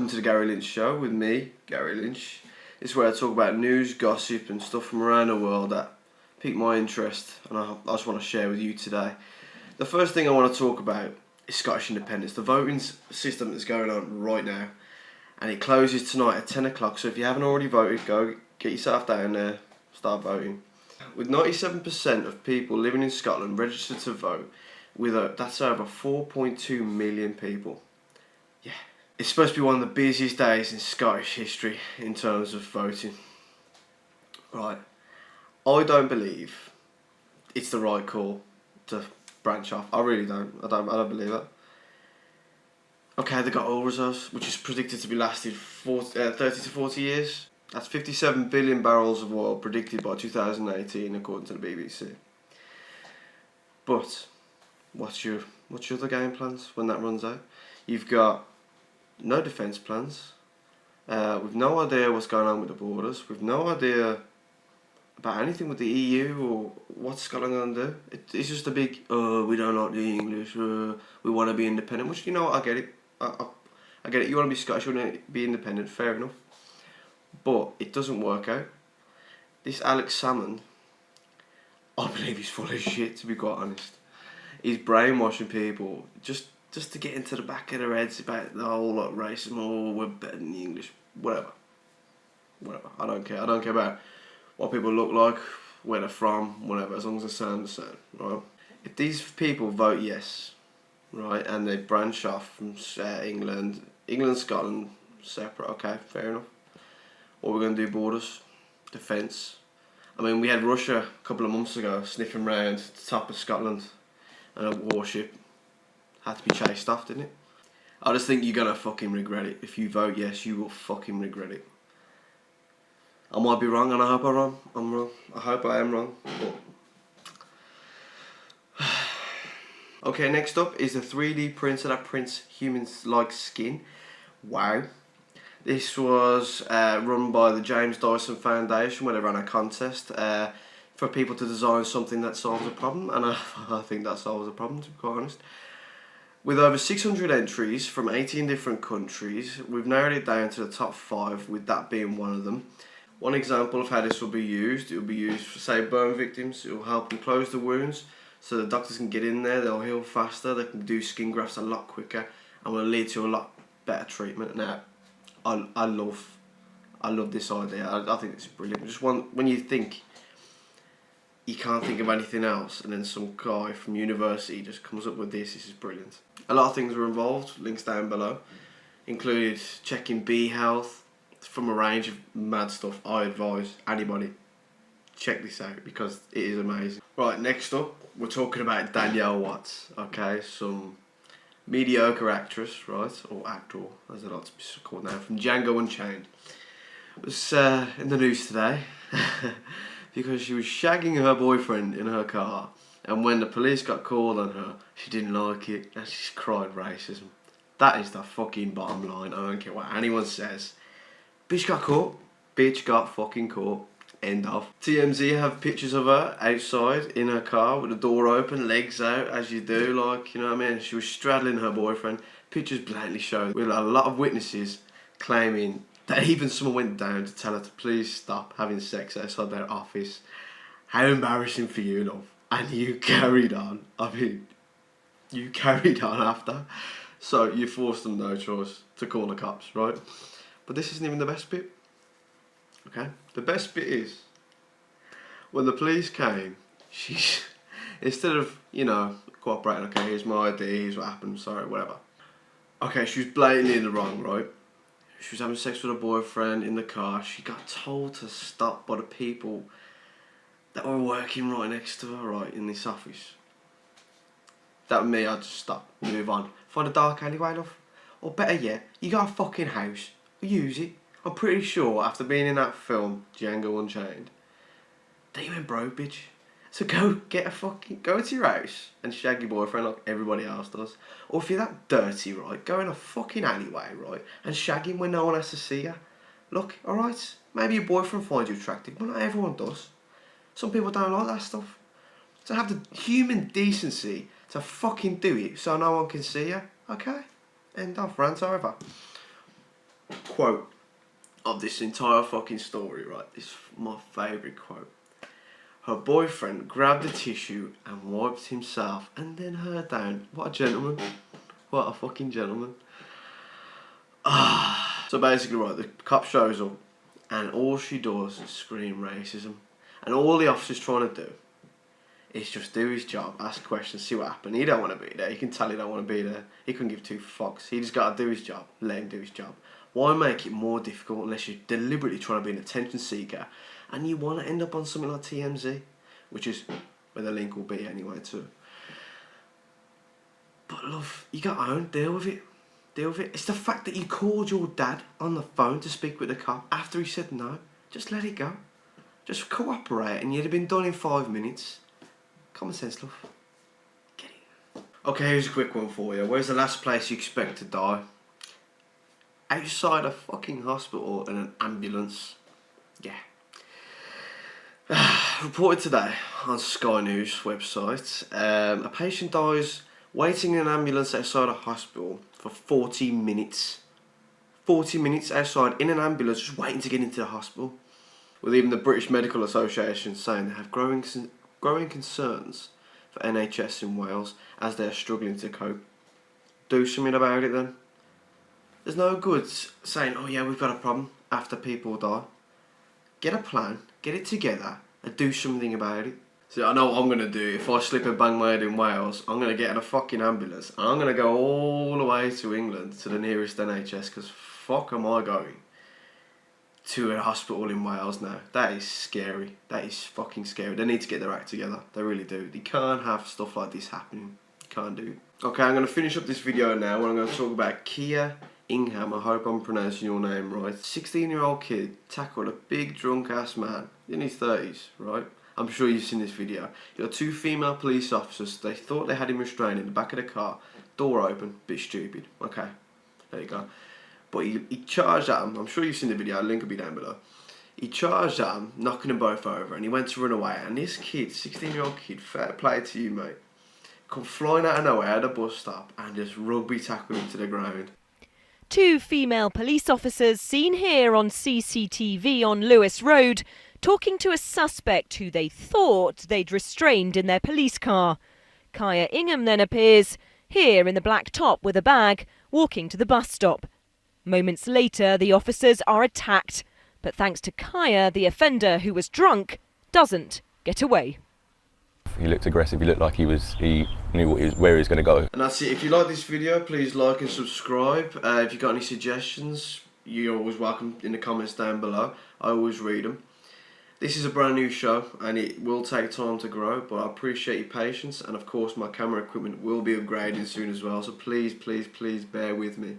Welcome to the Gary Lynch Show with me, Gary Lynch. It's where I talk about news, gossip and stuff from around the world that pique my interest and I just want to share with you today. The first thing I want to talk about is Scottish Independence, the voting system that's going on right now, and it closes tonight at 10 o'clock, so if you haven't already voted, go get yourself down there, start voting. With 97% of people living in Scotland registered to vote, that's over 4.2 million people. Yeah, it's supposed to be one of the busiest days in Scottish history in terms of voting. Right, I don't believe it's the right call to branch off. I really don't. I don't believe that. Okay, they got oil reserves, which is predicted to be lasted 30 to 40 years. That's 57 billion barrels of oil predicted by 2018, according to the BBC. But what's your other game plans when that runs out? You've got no defence plans. We've no idea what's going on with the borders. We've no idea about anything with the EU or what's Scotland going to do. It's just a big, we don't like the English, we want to be independent, which, you know what, I get it. I get it, you want to be Scottish, you want to be independent, fair enough. But it doesn't work out. This Alex Salmond, I believe he's full of shit, to be quite honest. He's brainwashing people just to get into the back of their heads about the whole like racism, or we're better than the English, whatever. I don't care about what people look like, where they're from, whatever, as long as they sound the same, right? If these people vote yes, right, and they branch off from England, Scotland, separate, okay, fair enough. What we're going to do, borders, defence. I mean, we had Russia a couple of months ago sniffing round the top of Scotland, and a warship had to be chased off, didn't it? I just think you're going to fucking regret it. If you vote yes, you will fucking regret it. I might be wrong, and I hope I'm wrong. I hope I am wrong. But okay, next up is a 3D printer that prints humans-like skin. Wow. This was run by the James Dyson Foundation, where they ran a contest for people to design something that solves a problem, and I think that solves a problem, to be quite honest. With over 600 entries from 18 different countries, we've narrowed it down to the top 5, with that being one of them. One example of how this will be used, it will be used for, say, burn victims. It will help them close the wounds so the doctors can get in there, they'll heal faster, they can do skin grafts a lot quicker, and will lead to a lot better treatment. Now, I love this idea. I think it's brilliant. Just when you think you can't think of anything else, and then some guy from university just comes up with this is brilliant. A lot of things were involved, links down below, included checking bee health, from a range of mad stuff. I advise anybody, check this out because it is amazing. Right, next up, we're talking about Daniele Watts, okay, some mediocre actress, right, or actor, as they like to be called now, from Django Unchained. Was in the news today because she was shagging her boyfriend in her car, and when the police got called on her, she didn't like it, and she cried racism. That is the fucking bottom line. I don't care what anyone says. Bitch got caught. Bitch got fucking caught. End of. TMZ have pictures of her outside in her car with the door open, legs out, as you do, like, you know what I mean? She was straddling her boyfriend. Pictures blatantly show, with a lot of witnesses claiming that even someone went down to tell her to please stop having sex outside their office. How embarrassing for you, love. And you carried on. I mean, you carried on after. So you forced them no choice to call the cops, right? But this isn't even the best bit. Okay? The best bit is, when the police came, she, instead of, you know, cooperating, okay, here's my ID, here's what happened, sorry, whatever. Okay, she was blatantly in the wrong, right? She was having sex with her boyfriend in the car. She got told to stop by the people that were working right next to her, right, in this office. That was me, I'd just stop, move on. Find a dark alleyway, love. Or better yet, you got a fucking house. Use it. I'm pretty sure after being in that film, Django Unchained, that you went broke, bitch. So go to your house and shag your boyfriend like everybody else does. Or if you're that dirty, right, go in a fucking alleyway, right, and shag him when no one has to see you. Look, alright, maybe your boyfriend finds you attractive, but not everyone does. Some people don't like that stuff. So have the human decency to fucking do it so no one can see you, okay? End of, rant over. quote of this entire fucking story, right? This is my favourite quote. Her boyfriend grabbed the tissue and wiped himself and then her down. What a gentleman. What a fucking gentleman. So basically, right, the cop shows up and all she does is scream racism. And all the officer's trying to do is just do his job, ask questions, see what happens. He don't want to be there. You can tell he don't want to be there. He couldn't give two fucks. He just got to do his job. Let him do his job. Why make it more difficult unless you're deliberately trying to be an attention seeker and you want to end up on something like TMZ, which is where the link will be anyway too. But love, you got to own, deal with it. Deal with it. It's the fact that you called your dad on the phone to speak with the cop after he said no. Just let it go. Just cooperate and you'd have been done in 5 minutes. Common sense, love. Get it. Okay, here's a quick one for you. Where's the last place you expect to die? Outside a fucking hospital in an ambulance. Yeah. Reported today on Sky News website, a patient dies waiting in an ambulance outside a hospital for 40 minutes. 40 minutes outside in an ambulance just waiting to get into the hospital. With even the British Medical Association saying they have growing concerns for NHS in Wales as they are struggling to cope. Do something about it then. There's no good saying, oh yeah, we've got a problem after people die. Get a plan, get it together, and do something about it. So I know what I'm going to do. If I slip and bang my head in Wales, I'm going to get in a fucking ambulance and I'm going to go all the way to England to the nearest NHS because fuck am I going to a hospital in Wales now. That is scary. That is fucking scary. They need to get their act together. They really do. They can't have stuff like this happening. You can't do it. Okay, I'm going to finish up this video now and I'm going to talk about Kia Ingham. I hope I'm pronouncing your name right. 16-year-old kid tackled a big drunk ass man in his 30s, right? I'm sure you've seen this video. You got two female police officers. They thought they had him restrained in the back of the car. Door open. Bit stupid. Okay, there you go. But he charged at him. I'm sure you've seen the video. The link will be down below. He charged at him, knocking them both over, and he went to run away. And this kid, 16-year-old kid, fair play to you, mate, come flying out of nowhere at a bus stop and just rugby tackled him to the ground. Two female police officers seen here on CCTV on Lewis Road talking to a suspect who they thought they'd restrained in their police car. Kia Ingham then appears, here in the black top with a bag, walking to the bus stop. Moments later, the officers are attacked, but thanks to Kia, the offender, who was drunk, doesn't get away. He looked aggressive. He looked like he knew where he was going to go. And that's it. If you like this video, please like and subscribe. If you've got any suggestions, you're always welcome in the comments down below. I always read them. This is a brand new show and it will take time to grow, but I appreciate your patience, and of course my camera equipment will be upgrading soon as well, so please, please, please bear with me.